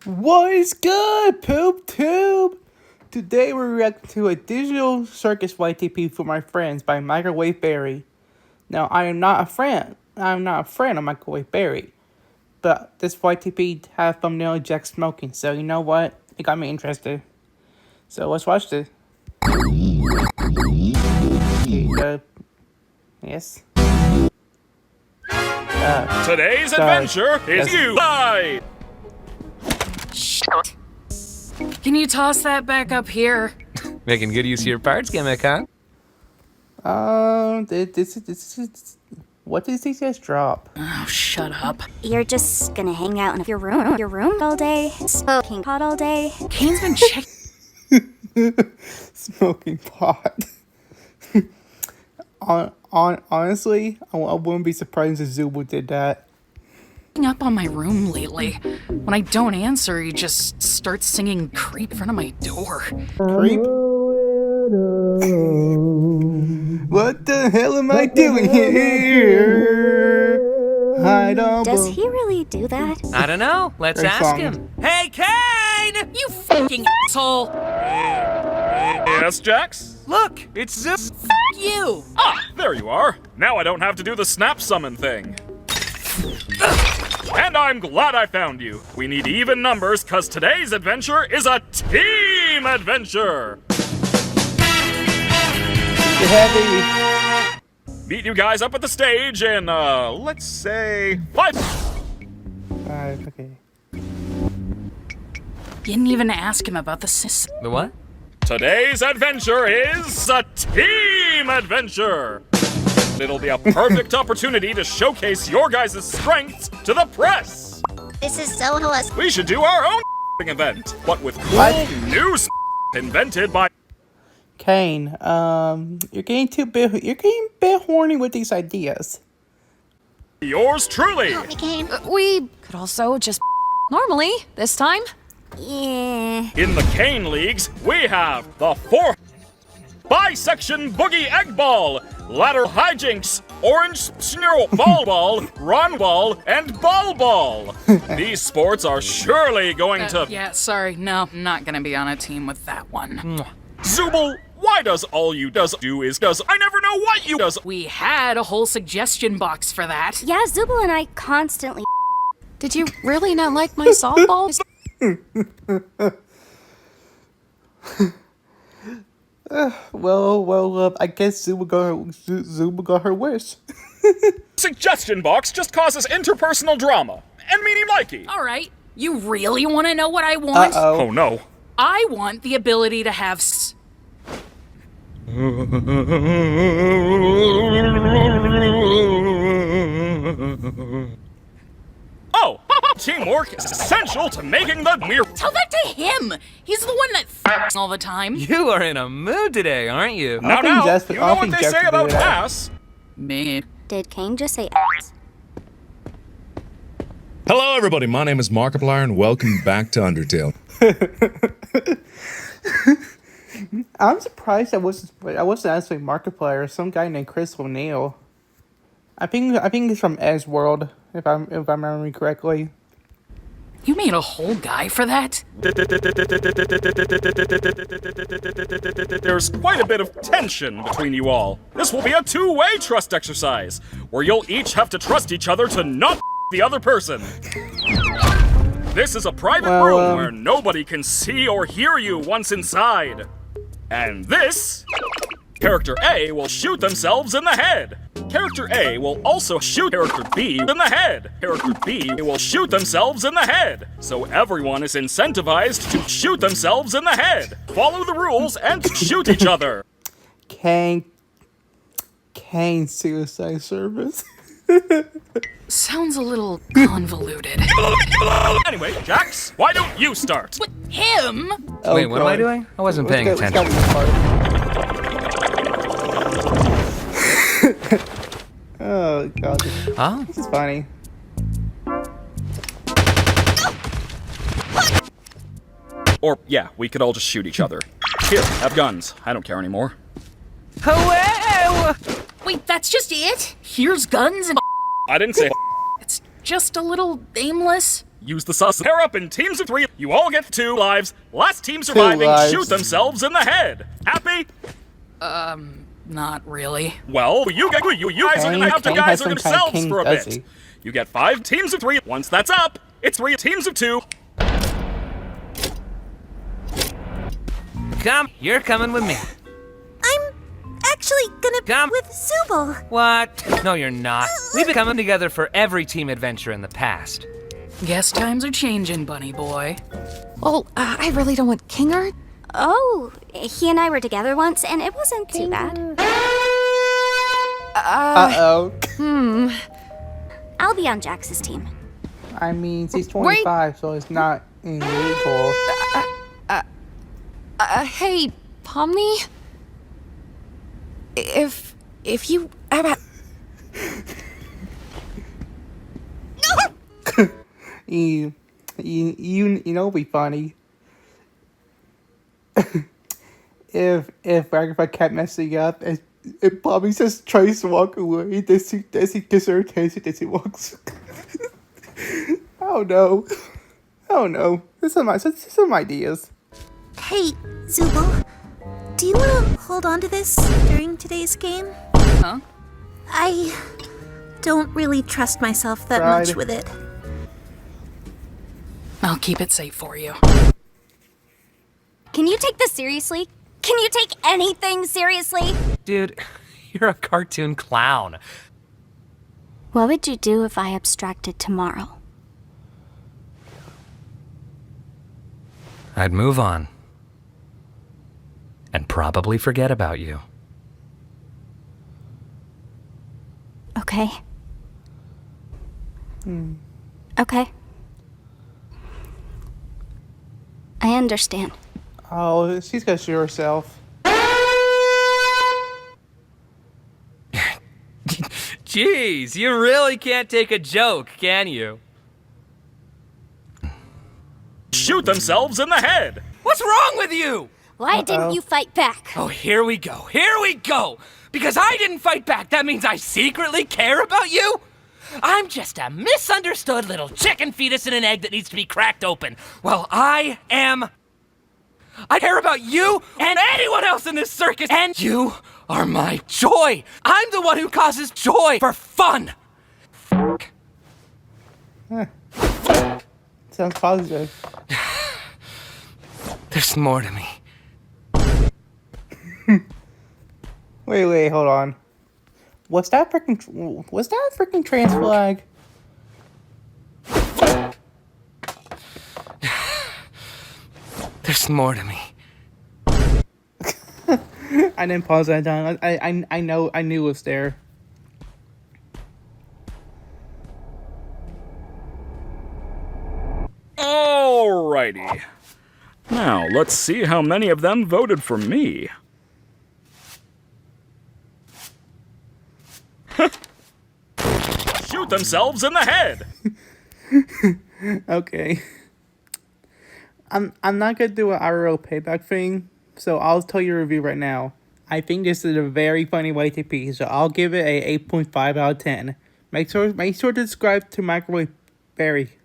What is good, Poop Tube? Today we're reacting to a digital circus YTP for my friends by Microwave Barry. Now I am not a friend. I'm not a friend of Microwave Barry, but this YTP had thumbnail Jax smoking, so you know what? It got me interested. So let's watch this. Yes. Today's adventure is you. Bye. Can you toss that back up here? Making good use of your parts gimmick, huh? What did he just drop? Oh, shut up. You're just gonna hang out in your room all day, smoking pot all day. Kane's been checking. Smoking pot. Honestly, I wouldn't be surprised if Zubul did that. Up on my room lately. When I don't answer, he just starts singing "Creep" in front of my door. Creep? What the hell am I doing here? I don't. Does he really do that? I don't know. Let's Great ask song. him. Hey, Kane! You fucking asshole! Yes, Jax? Look, it's Zoom. You! Ah, there you are. Now I don't have to do the snap summon thing. And I'm glad I found you. We need even numbers, cause today's adventure is a team adventure. You heavy. Meet you guys up at the stage in, let's say 5. Okay. Didn't even ask him about the sis. The what? Today's adventure is a team adventure. It'll be a perfect opportunity to showcase your guys' strengths to the press. This is so hilarious. We should do our own event, but with cool new invented by Kane, you're getting a bit horny with these ideas. yours truly. Help me, Kane. We could also just normally this time. Yeah. In the Cane Leagues, we have the 4 Bisection Boogie Egg Ball, Ladder Hijinks, Orange Snurl Ball Ball, Run Ball, and Ball Ball. These sports are surely going to... Yeah, sorry. No, I'm not gonna be on a team with that one. Zubul, why does all you does I never know what you does. We had a whole suggestion box for that. Yeah, Zubul and I constantly. Did you really not like my softballs? Well, I guess Zubul got her wish. Suggestion box just causes interpersonal drama and meanie likey. All right, you really want to know what I want? Uh-oh. Oh no. I want the ability to have Oh, teamwork is essential to making the weird. Tell that to him. He's the one that f***s all the time. You are in a mood today, aren't you? I think Jasper- you I know what think they Jasper say did about that. ass? Me. Did Kane just say ass? Hello, everybody. My name is Markiplier, and welcome back to Undertale. I'm surprised I wasn't actually Markiplier. Some guy named Chris O'Neill. I think he's from World, if I'm remembering correctly. You made a whole guy for that? There's quite a bit of tension between you all. This will be a two-way trust exercise, where you'll each have to trust each other to not the other person. This is a private room where nobody can see or hear you once inside. And this... Character A will shoot themselves in the head. Character A will also shoot Character B in the head. Character B will shoot themselves in the head. So everyone is incentivized to shoot themselves in the head. Follow the rules and shoot each other. Kane Suicide Service. Sounds a little convoluted. Anyway, Jax, why don't you start? With him? Oh, Wait, what am I God. doing? I wasn't paying Let's attention. go this part. Oh God, Huh? this is funny. Or, yeah, we could all just shoot each other. Here, have guns. I don't care anymore. Hello! Wait, that's just it? Here's guns and I didn't say. it's just a little aimless? Use the sauce. Pair up in teams of 3. You all get 2 lives. Last team surviving lives. shoot themselves in the head. Happy? Not really. Well, you guys are gonna have to King guys has are some kind of themselves king, for a does bit. he? You get 5 teams of 3. Once that's up, it's 3 teams of 2. Come, you're coming with me. I'm actually gonna Come. with Zubul. What? No, you're not. We've been coming together for every team adventure in the past. Guess times are changing, bunny boy. Well, I really don't want Kinger. Oh, he and I were together once, and it wasn't too bad. Uh-oh. I'll be on Jax's team. I mean, he's 25, so it's not illegal. Hey, Pomni? If you ever... You know it'd be funny. if Agatha kept messing up, it probably just tries to walk away. Does he gives her a taste and he walks? Oh no. Oh no. There's some ideas. Hey, Zubul, do you want to hold on to this during today's game? Huh? I don't really trust myself that Pride. much with it. I'll keep it safe for you. Can you take this seriously? Can you take anything seriously? Dude, you're a cartoon clown. What would you do if I abstracted tomorrow? I'd move on. And probably forget about you. Okay. Okay. I understand. Oh, she's gonna shoot herself. Jeez, you really can't take a joke, can you? Shoot themselves in the head. What's wrong with you? Why didn't you fight back? Oh, here we go. Here we go. Because I didn't fight back, that means I secretly care about you? I'm just a misunderstood little chicken fetus in an egg that needs to be cracked open. Well, I care about you and anyone else in this circus, and you are my joy. I'm the one who causes joy for fun. Sounds positive. There's more to me. Wait, hold on. Was that a freaking trans flag? There's more to me. I didn't pause that down. I knew it was there. Alrighty. Now, let's see how many of them voted for me. Shoot themselves in the head. Okay. I'm not gonna do an IRL payback thing, so I'll tell you a review right now. I think this is a very funny YTP, so I'll give it a 8.5 out of 10. Make sure to subscribe to Microwave Berry.